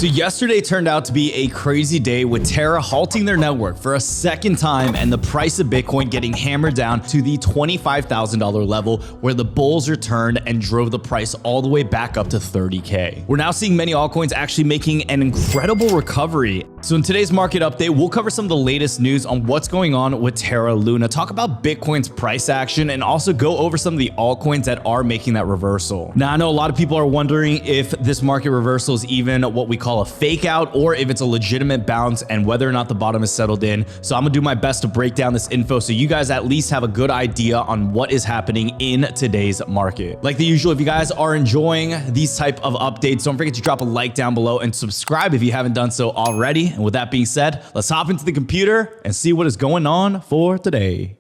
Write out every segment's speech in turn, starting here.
So yesterday turned out to be a crazy day with Terra halting their network for a second time and the price of Bitcoin getting hammered down to the $25,000 level where the bulls returned and drove the price all the way back up to 30K. We're now seeing many altcoins actually making an incredible recovery. So in today's market update, we'll cover some of the latest news on what's going on with Terra Luna, talk about Bitcoin's price action, and also go over some of the altcoins that are making that reversal. Now, I know a lot of people are wondering if this market reversal is even what we call a fake out or if it's a legitimate bounce and whether or not the bottom is settled in. So I'm gonna do my best to break down this info so you guys at least have a good idea on what is happening in today's market. Like the usual, if you guys are enjoying these type of updates, don't forget to drop a like down below and subscribe if you haven't done so already. And with that being said, let's hop into the computer and see what is going on for today.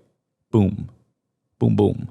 Boom, boom, boom.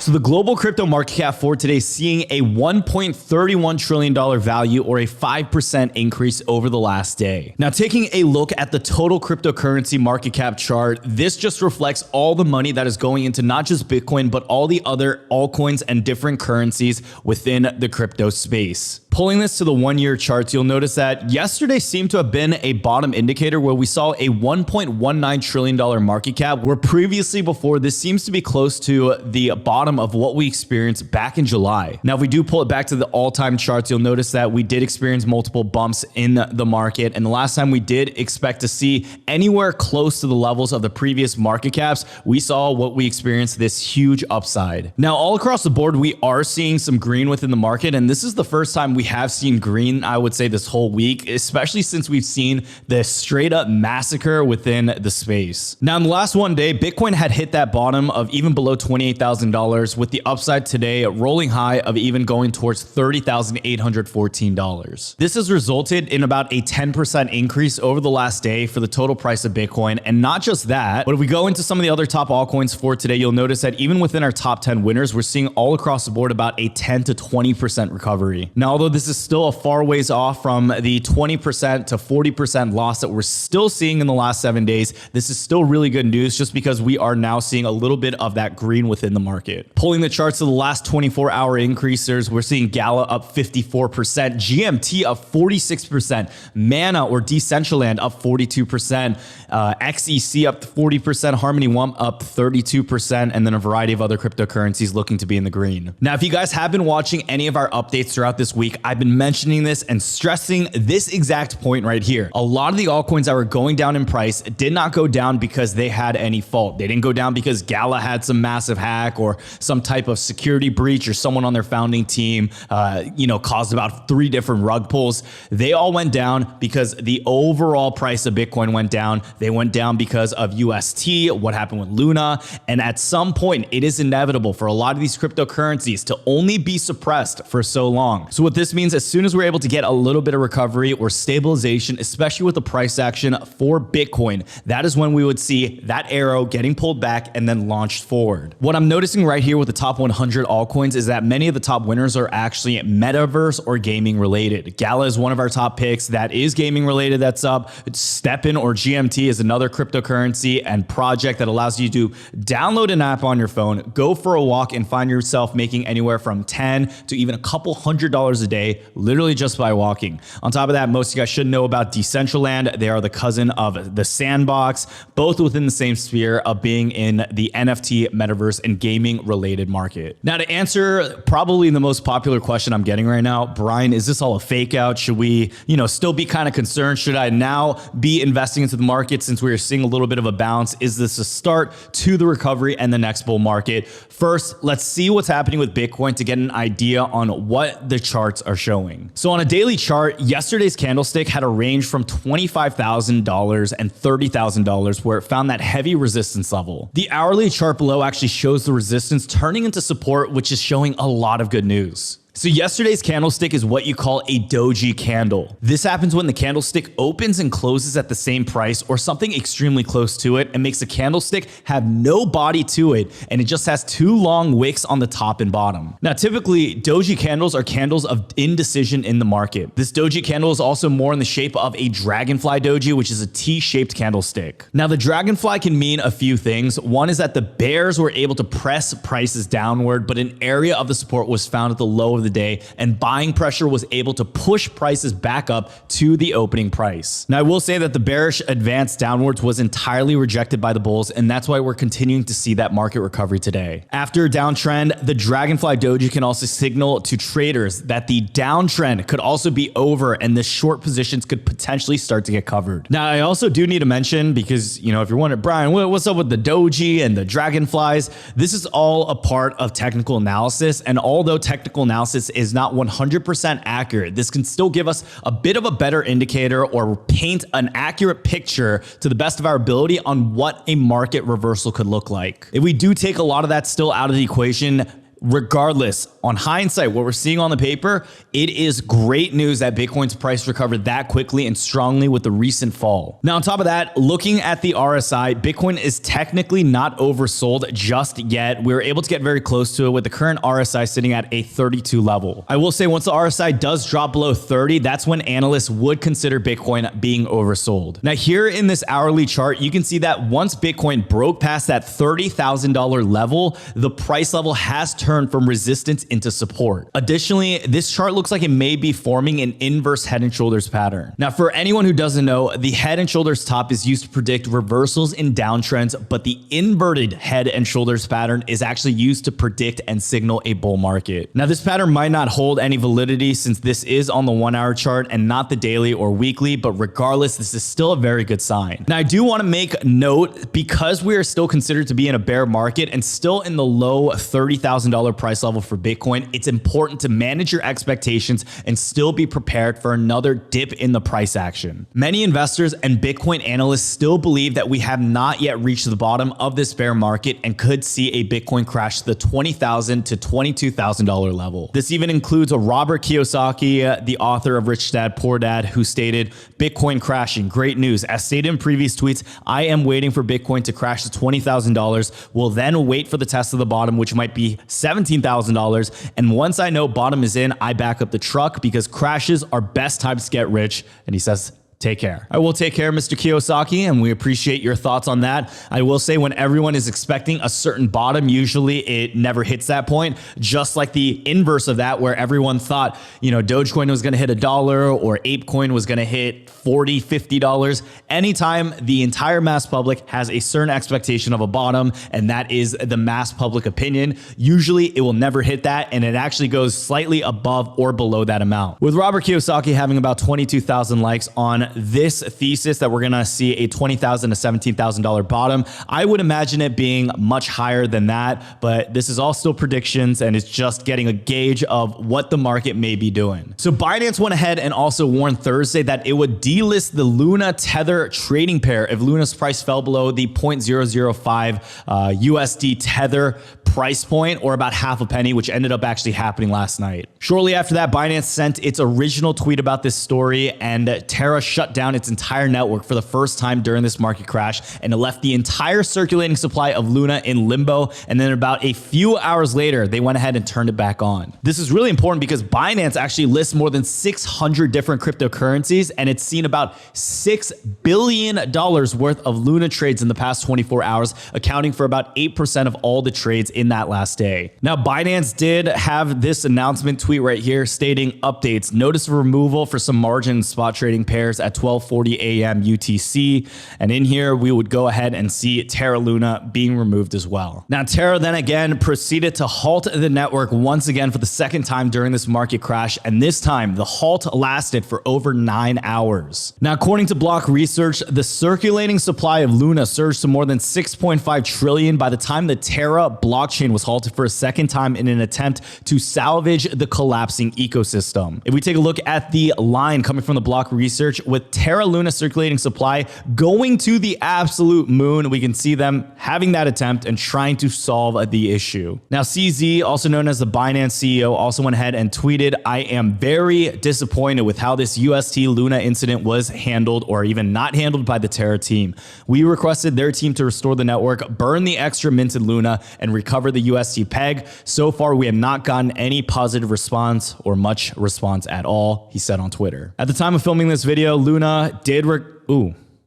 So the global crypto market cap for today is seeing a $1.31 trillion value or a 5% increase over the last day. Now, taking a look at the total cryptocurrency market cap chart, this just reflects all the money that is going into not just Bitcoin, but all the other altcoins and different currencies within the crypto space. Pulling this to the 1-year charts, you'll notice that yesterday seemed to have been a bottom indicator where we saw a $1.19 trillion market cap, where previously before this seems to be close to the bottom of what we experienced back in July. Now, if we do pull it back to the all-time charts, you'll notice that we did experience multiple bumps in the market. And the last time we did expect to see anywhere close to the levels of the previous market caps, we saw what we experienced, this huge upside. Now, all across the board, we are seeing some green within the market. And this is the first time we have seen green, I would say, this whole week, especially since we've seen the straight up massacre within the space. Now, in the last one day, Bitcoin had hit that bottom of even below $28,000 with the upside today rolling high of even going towards $30,814. This has resulted in about a 10% increase over the last day for the total price of Bitcoin. And not just that, but if we go into some of the other top altcoins for today, you'll notice that even within our top 10 winners, we're seeing all across the board about a 10 to 20% recovery. Now, although this is still a far ways off from the 20% to 40% loss that we're still seeing in the last 7 days, this is still really good news just because we are now seeing a little bit of that green within the market. Pulling the charts to the last 24-hour increasers, we're seeing Gala up 54%, GMT up 46%, Mana or Decentraland up 42%, XEC up 40%, Harmony One up 32%, and then a variety of other cryptocurrencies looking to be in the green. Now, if you guys have been watching any of our updates throughout this week, I've been mentioning this and stressing this exact point right here. A lot of the altcoins that were going down in price did not go down because they had any fault. They didn't go down because Gala had some massive hack or some type of security breach or someone on their founding team, caused about 3 different rug pulls. They all went down because the overall price of Bitcoin went down. They went down because of UST, what happened with Luna. And at some point, it is inevitable for a lot of these cryptocurrencies to only be suppressed for so long. So what this means, as soon as we're able to get a little bit of recovery or stabilization, especially with the price action for Bitcoin, that is when we would see that arrow getting pulled back and then launched forward. What I'm noticing right here with the top 100 altcoins is that many of the top winners are actually metaverse or gaming related. Gala is one of our top picks that is gaming related, that's up. Stepin or GMT is another cryptocurrency and project that allows you to download an app on your phone, go for a walk, and find yourself making anywhere from $10 to even a couple $100 a day, literally just by walking. On top of that, most of you guys should know about Decentraland. They are the cousin of the Sandbox, both within the same sphere of being in the NFT, metaverse, and gaming related market. Now, to answer probably the most popular question I'm getting right now, Brian, is this all a fake out? Should we, still be kind of concerned? Should I now be investing into the market since we are seeing a little bit of a bounce? Is this a start to the recovery and the next bull market? First, let's see what's happening with Bitcoin to get an idea on what the charts are showing. So on a daily chart, yesterday's candlestick had a range from $25,000 and $30,000 where it found that heavy resistance level. The hourly chart below actually shows the resistance turning into support, which is showing a lot of good news. So yesterday's candlestick is what you call a doji candle. This happens when the candlestick opens and closes at the same price or something extremely close to it and makes a candlestick have no body to it, and it just has 2 long wicks on the top and bottom. Now, typically, doji candles are candles of indecision in the market. This doji candle is also more in the shape of a dragonfly doji, which is a T-shaped candlestick. Now, the dragonfly can mean a few things. One is that the bears were able to press prices downward, but an area of the support was found at the low of the day, and buying pressure was able to push prices back up to the opening price. Now, I will say that the bearish advance downwards was entirely rejected by the bulls, and that's why we're continuing to see that market recovery today. After a downtrend, the Dragonfly Doji can also signal to traders that the downtrend could also be over and the short positions could potentially start to get covered. Now, I also do need to mention, because, you know, if you're wondering, Brian, what's up with the Doji and the Dragonflies? This is all a part of technical analysis, and although technical analysis is not 100% accurate, this can still give us a bit of a better indicator or paint an accurate picture to the best of our ability on what a market reversal could look like. If we do take a lot of that still out of the equation, regardless, on hindsight, what we're seeing on the paper, it is great news that Bitcoin's price recovered that quickly and strongly with the recent fall. Now, on top of that, looking at the RSI, Bitcoin is technically not oversold just yet. We were able to get very close to it with the current RSI sitting at a 32 level. I will say once the RSI does drop below 30, that's when analysts would consider Bitcoin being oversold. Now, here in this hourly chart, you can see that once Bitcoin broke past that $30,000 level, the price level has turned from resistance into support. Additionally, this chart looks like it may be forming an inverse head and shoulders pattern. Now, for anyone who doesn't know, the head and shoulders top is used to predict reversals in downtrends, but the inverted head and shoulders pattern is actually used to predict and signal a bull market. Now, this pattern might not hold any validity since this is on the 1 hour chart and not the daily or weekly, but regardless, this is still a very good sign. Now, I do want to make note, because we are still considered to be in a bear market and still in the low $30,000 price level for Bitcoin, it's important to manage your expectations and still be prepared for another dip in the price action. Many investors and Bitcoin analysts still believe that we have not yet reached the bottom of this bear market and could see a Bitcoin crash to the $20,000 to $22,000 level. This even includes a Robert Kiyosaki, the author of Rich Dad Poor Dad, who stated, "Bitcoin crashing, great news. As stated in previous tweets, I am waiting for Bitcoin to crash to $20,000. We'll then wait for the test of the bottom, which might be $17,000. And once I know bottom is in, I back up the truck because crashes are best times to get rich." And he says, take care. I will take care, Mr. Kiyosaki, and we appreciate your thoughts on that. I will say when everyone is expecting a certain bottom, usually it never hits that point, just like the inverse of that, where everyone thought, you know, Dogecoin was going to hit $1 or ApeCoin was going to hit $40, $50. Anytime the entire mass public has a certain expectation of a bottom, and that is the mass public opinion, usually it will never hit that, and it actually goes slightly above or below that amount. With Robert Kiyosaki having about 22,000 likes on this thesis that we're going to see a $20,000 to $17,000 bottom, I would imagine it being much higher than that, but this is all still predictions and it's just getting a gauge of what the market may be doing. So Binance went ahead and also warned Thursday that it would delist the Luna Tether trading pair if Luna's price fell below the 0.005 USD Tether price point, or about half a penny, which ended up actually happening last night. Shortly after that, Binance sent its original tweet about this story, and Terra shut down its entire network for the first time during this market crash, and it left the entire circulating supply of Luna in limbo. And then about a few hours later, they went ahead and turned it back on. This is really important because Binance actually lists more than 600 different cryptocurrencies, and it's seen about $6 billion worth of Luna trades in the past 24 hours, accounting for about 8% of all the trades in that last day. Now, Binance did have this announcement tweet right here stating updates, notice of removal for some margin spot trading pairs at 12:40 a.m. UTC. And in here, we would go ahead and see Terra Luna being removed as well. Now, Terra then again proceeded to halt the network once again for the second time during this market crash. And this time, the halt lasted for over 9 hours. Now, according to Block Research, the circulating supply of Luna surged to more than 6.5 trillion by the time the Terra blockchain was halted for a second time in an attempt to salvage the collapsing ecosystem. If we take a look at the line coming from the Block Research, with Terra Luna circulating supply going to the absolute moon, we can see them having that attempt and trying to solve the issue. Now, CZ, also known as the Binance CEO, also went ahead and tweeted, "I am very disappointed with how this UST Luna incident was handled, or even not handled, by the Terra team. We requested their team to restore the network, burn the extra minted Luna, and recover the UST peg. So far, we have not gotten any positive response or much response at all," he said on Twitter. At the time of filming this video, Luna did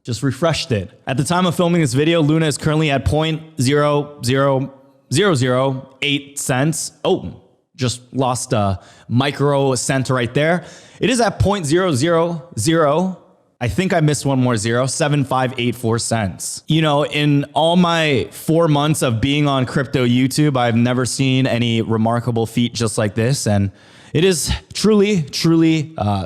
just refreshed it. At the time of filming this video, Luna is currently at 0.00008 cents. Oh, Just lost a micro cent right there. It is at 0.000. I think I missed one more zero, 7584 cents. You know, in all my 4 months of being on crypto YouTube, I've never seen any remarkable feat just like this. And it is truly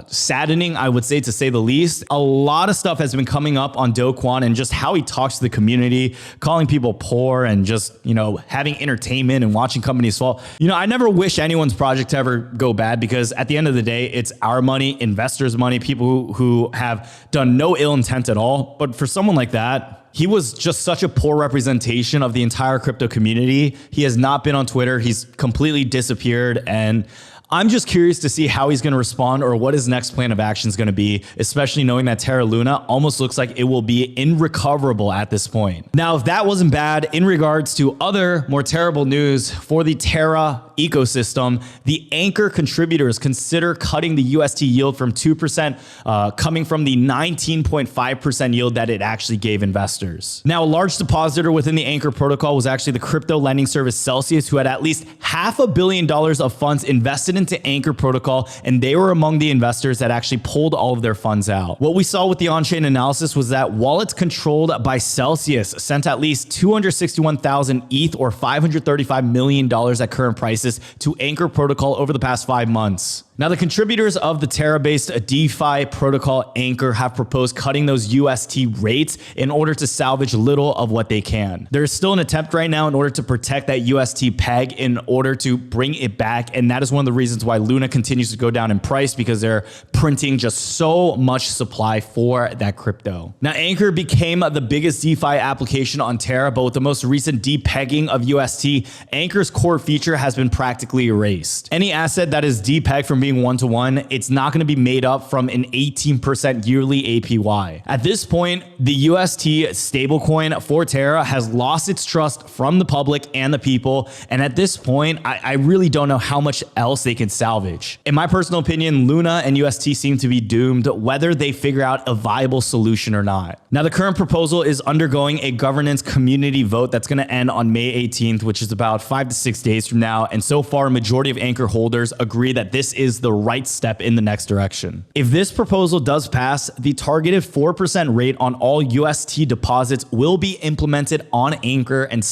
saddening, I would say, to say the least. A lot of stuff has been coming up on Do Kwon and just how he talks to the community, calling people poor and just, you know, having entertainment and watching companies fall. You know, I never wish anyone's project to ever go bad, because at the end of the day, it's our money, investors' money, people who have done no ill intent at all. But for someone like that, he was just such a poor representation of the entire crypto community. He has not been on Twitter. He's completely disappeared. And I'm just curious to see how he's going to respond or what his next plan of action is going to be, especially knowing that Terra Luna almost looks like it will be irrecoverable at this point. Now, if that wasn't bad, in regards to other more terrible news for the Terra ecosystem, the anchor contributors consider cutting the UST yield from 2%, coming from the 19.5% yield that it actually gave investors. Now, a large depositor within the anchor protocol was actually the crypto lending service Celsius, who had at least $500 million of funds invested into Anchor protocol, and they were among the investors that actually pulled all of their funds out. What we saw with the on-chain analysis was that wallets controlled by Celsius sent at least 261,000 ETH or $535 million at current prices to Anchor protocol over the past 5 months. Now, the contributors of the Terra-based DeFi protocol Anchor have proposed cutting those UST rates in order to salvage little of what they can. There is still an attempt right now in order to protect that UST peg in order to bring it back, and that is one of the reasons why Luna continues to go down in price, because they're printing just so much supply for that crypto. Now, Anchor became the biggest DeFi application on Terra, but with the most recent depegging of UST, Anchor's core feature has been practically erased. Any asset that is depegged from being one-to-one, it's not going to be made up from an 18% yearly APY. At this point, the UST stablecoin for Terra has lost its trust from the public and the people, and at this point, I really don't know how much else they can salvage. In my personal opinion, Luna and UST seem to be doomed, whether they figure out a viable solution or not. Now, the current proposal is undergoing a governance community vote that's going to end on May 18th, which is about 5 to 6 days from now, and so far, a majority of Anchor holders agree that this is the right step in the next direction. If this proposal does pass, the targeted 4% rate on all UST deposits will be implemented on Anchor, and it's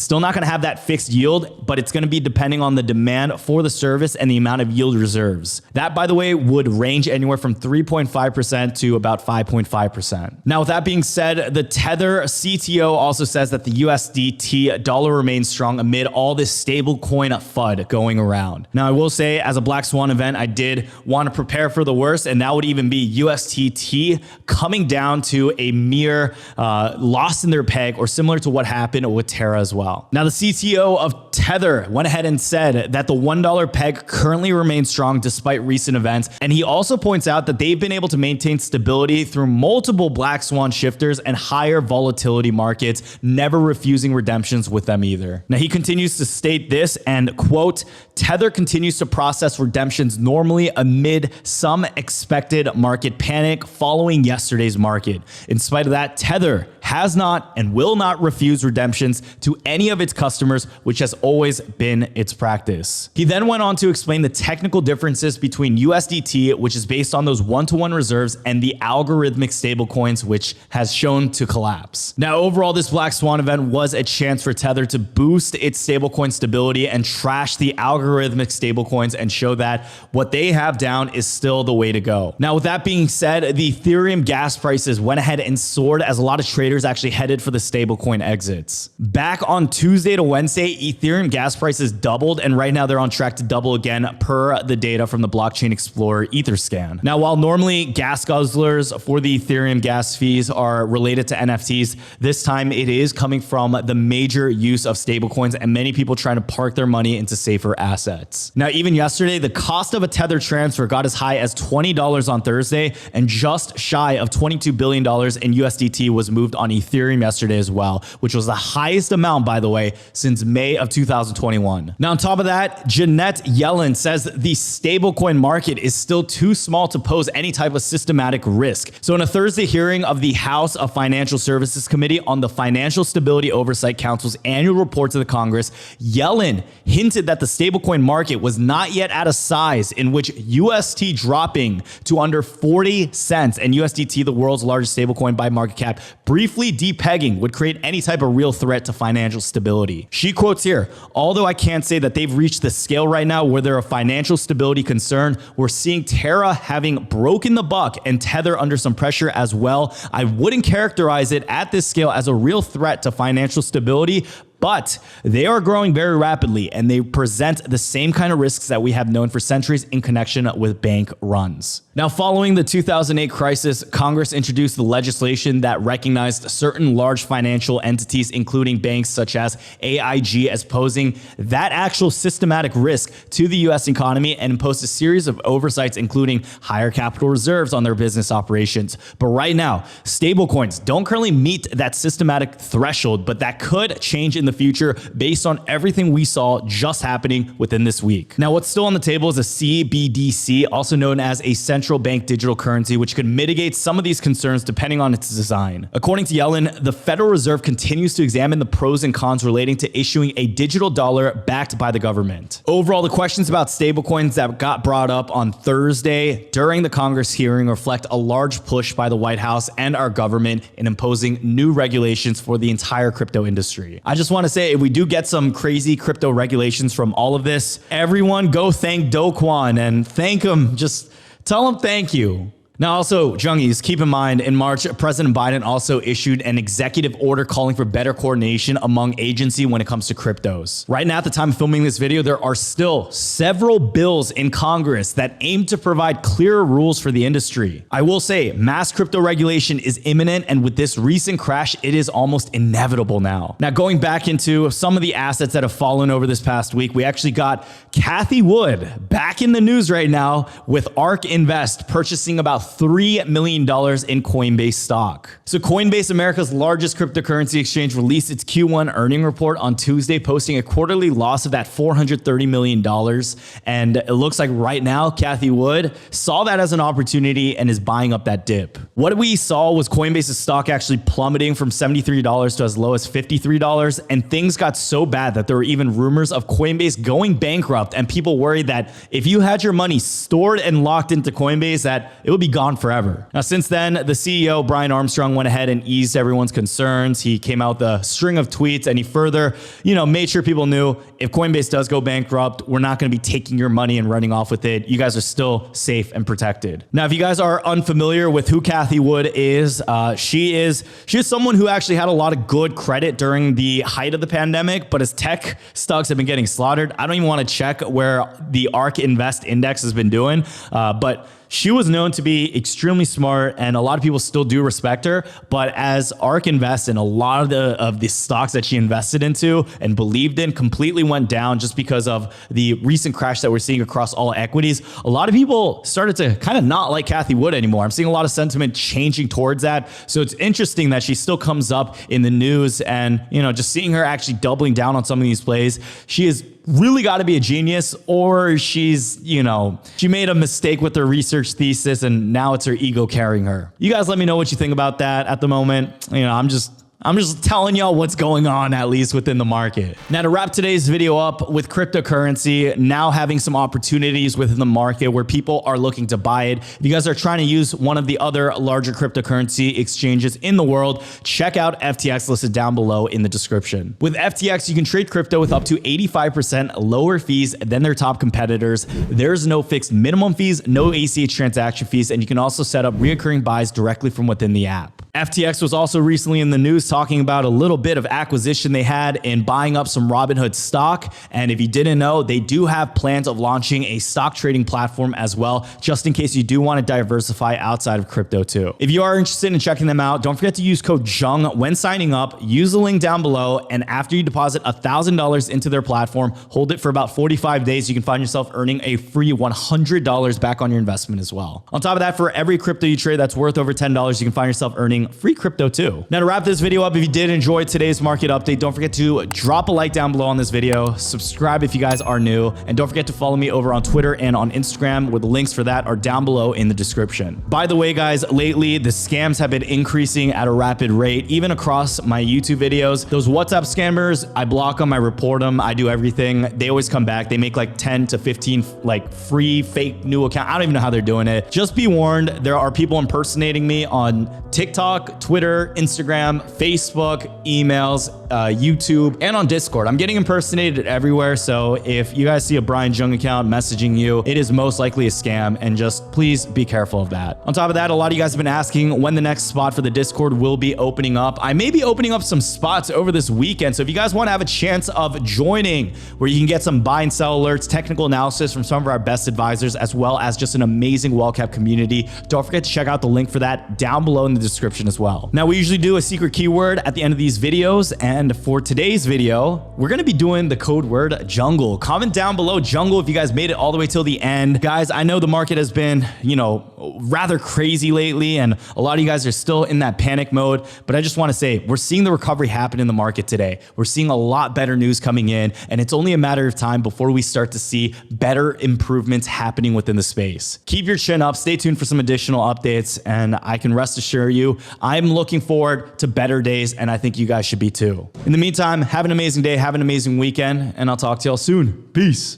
still not going to have that fixed yield, but it's going to be depending on the demand for the service and the amount of yield reserves. That, by the way, would range anywhere from 3.5% to about 5.5%. Now, with that being said, the Tether CTO also says that the USDT dollar remains strong amid all this stablecoin FUD going around. Now, I will say, as a Black Swan event, I did want to prepare for the worst, and that would even be USDT coming down to a mere loss in their peg, or similar to what happened with Terra as well. Now, the CTO of Tether went ahead and said that the $1 peg currently remains strong despite recent events, and he also points out that they've been able to maintain stability through multiple Black Swan shifters and higher volatility markets, never refusing redemptions with them either. Now, he continues to state this, and quote, Tether continues to process redemptions normally amid some expected market panic following yesterday's market. In spite of that, Tether has not and will not refuse redemptions to any of its customers, which has always been its practice. He then went on to explain the technical differences between USDT, which is based on those one-to-one reserves, and the algorithmic stablecoins, which has shown to collapse. Now, overall, this Black Swan event was a chance for Tether to boost its stablecoin stability and trash the algorithmic stablecoins and show that what they have down is still the way to go. Now, with that being said, the Ethereum gas prices went ahead and soared as a lot of traders actually headed for the stablecoin exits. Back on Tuesday to Wednesday, Ethereum gas prices doubled, and right now they're on track to double again per the data from the Blockchain Explorer Etherscan. Now, while normally gas guzzlers for the Ethereum gas fees are related to NFTs, this time it is coming from the major use of stablecoins and many people trying to park their money into safer assets. Now, even yesterday, the cost of a Tether transfer got as high as $20 on Thursday, and just shy of $22 billion in USDT was moved on on Ethereum yesterday as well, which was the highest amount, by the way, since May of 2021. Now, on top of that, Janet Yellen says the stablecoin market is still too small to pose any type of systematic risk. So in a Thursday hearing of the House of Financial Services Committee on the Financial Stability Oversight Council's annual report to the Congress, Yellen hinted that the stablecoin market was not yet at a size in which UST dropping to under 40 cents and USDT, the world's largest stablecoin by market cap, briefly depegging would create any type of real threat to financial stability. She quotes here, although I can't say that they've reached the scale right now where they're a financial stability concern, we're seeing Terra having broken the buck and Tether under some pressure as well. I wouldn't characterize it at this scale as a real threat to financial stability, but they are growing very rapidly and they present the same kind of risks that we have known for centuries in connection with bank runs. Now, following the 2008 crisis, Congress introduced the legislation that recognized certain large financial entities, including banks such as AIG, as posing that actual systematic risk to the US economy and imposed a series of oversights, including higher capital reserves on their business operations. But right now, stablecoins don't currently meet that systematic threshold, but that could change in the future based on everything we saw just happening within this week. Now, what's still on the table is a CBDC, also known as a central bank digital currency, which could mitigate some of these concerns depending on its design. According to Yellen, the Federal Reserve continues to examine the pros and cons relating to issuing a digital dollar backed by the government. Overall, the questions about stablecoins that got brought up on Thursday during the Congress hearing reflect a large push by the White House and our government in imposing new regulations for the entire crypto industry. I just want to say, if we do get some crazy crypto regulations from all of this, everyone go thank Do Kwon and thank him. Just tell him thank you. Now, also, Jungies, keep in mind, in March, President Biden also issued an executive order calling for better coordination among agencies when it comes to cryptos. Right now, at the time of filming this video, there are still several bills in Congress that aim to provide clearer rules for the industry. I will say, mass crypto regulation is imminent, and with this recent crash, it is almost inevitable now. Now, going back into some of the assets that have fallen over this past week, we actually got Cathie Wood back in the news right now with ARK Invest purchasing about $3 million in Coinbase stock. So Coinbase, America's largest cryptocurrency exchange, released its Q1 earning report on Tuesday, posting a quarterly loss of that $430 million. And it looks like right now, Cathie Wood saw that as an opportunity and is buying up that dip. What we saw was Coinbase's stock actually plummeting from $73 to as low as $53. And things got so bad that there were even rumors of Coinbase going bankrupt. And people worried that if you had your money stored and locked into Coinbase, that it would be gone forever. Now, since then, the CEO, Brian Armstrong, went ahead and eased everyone's concerns. He came out with a string of tweets and he further, made sure people knew if Coinbase does go bankrupt, we're not going to be taking your money and running off with it. You guys are still safe and protected. Now, if you guys are unfamiliar with who Cathie Wood is, she is someone who actually had a lot of good credit during the height of the pandemic, but as tech stocks have been getting slaughtered, I don't even want to check where the ARK Invest index has been doing, but she was known to be extremely smart and a lot of people still do respect her. But as ARK Invest and a lot of the stocks that she invested into and believed in completely went down just because of the recent crash that we're seeing across all equities, a lot of people started to kind of not like Cathie Wood anymore. I'm seeing a lot of sentiment changing towards that. So it's interesting that she still comes up in the news and, just seeing her actually doubling down on some of these plays. She is really got to be a genius, or she's, she made a mistake with her research thesis and now it's her ego carrying her. You guys let me know what you think about that at the moment. I'm just telling y'all what's going on, at least within the market. Now, to wrap today's video up, with cryptocurrency now having some opportunities within the market where people are looking to buy it, if you guys are trying to use one of the other larger cryptocurrency exchanges in the world, check out FTX, listed down below in the description. With FTX, you can trade crypto with up to 85% lower fees than their top competitors. There's no fixed minimum fees, no ACH transaction fees, and you can also set up recurring buys directly from within the app. FTX was also recently in the news talking about a little bit of acquisition they had in buying up some Robinhood stock. And if you didn't know, they do have plans of launching a stock trading platform as well, just in case you do want to diversify outside of crypto too. If you are interested in checking them out, don't forget to use code JUNG when signing up. Use the link down below. And after you deposit $1,000 into their platform, hold it for about 45 days. You can find yourself earning a free $100 back on your investment as well. On top of that, for every crypto you trade that's worth over $10, you can find yourself earning getting free crypto too. Now to wrap this video up, if you did enjoy today's market update, don't forget to drop a like down below on this video, subscribe if you guys are new, and don't forget to follow me over on Twitter and on Instagram, where the links for that are down below in the description. By the way, guys, lately the scams have been increasing at a rapid rate, even across my YouTube videos. Those WhatsApp scammers, I block them, I report them, I do everything. They always come back. They make like 10 to 15 like free fake new account. I don't even know how they're doing it. Just be warned, there are people impersonating me on TikTok, Twitter, Instagram, Facebook, emails, YouTube, and on Discord. I'm getting impersonated everywhere. So if you guys see a Brian Jung account messaging you, it is most likely a scam, and just please be careful of that. On top of that, a lot of you guys have been asking when the next spot for the Discord will be opening up. I may be opening up some spots over this weekend. So if you guys want to have a chance of joining, where you can get some buy and sell alerts, technical analysis from some of our best advisors, as well as just an amazing well-kept community, don't forget to check out the link for that down below in the description as well. Now, we usually do a secret keyword at the end of these videos, and for today's video, we're going to be doing the code word jungle. Comment down below jungle if you guys made it all the way till the end. Guys, I know the market has been, rather crazy lately, and a lot of you guys are still in that panic mode, but I just want to say we're seeing the recovery happen in the market today. We're seeing a lot better news coming in, and it's only a matter of time before we start to see better improvements happening within the space. Keep your chin up, stay tuned for some additional updates, and I can rest assure you, I'm looking forward to better days, and I think you guys should be too. In the meantime, have an amazing day, have an amazing weekend, and I'll talk to y'all soon. Peace.